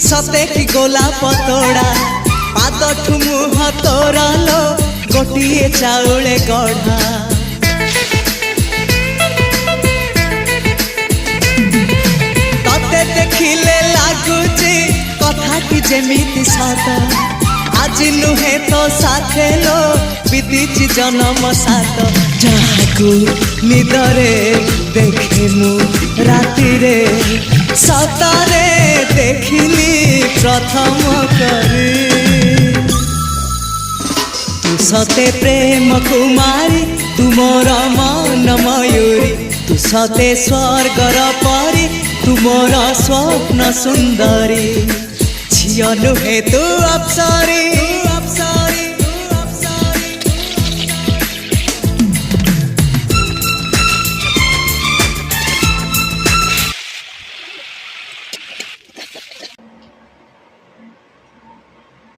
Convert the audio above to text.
सते कि गोलाप तोड़ा पाद मुह तोरा लो गोटे चाउले गढ़ा तते देखिले लगुची कथाटी जेमिति सत आज नुहे तो साथे लो बीतीची जन्म सात जहाकू निदरे देखे मु राति रे सतरे देखिली प्रथम करी तू सते प्रेम कुमारी तू मोर मन मयूरी तू सते स्वर्गर परी तू मोर स्वप्न सुंदरी झियो नुहे तू अप्सरी।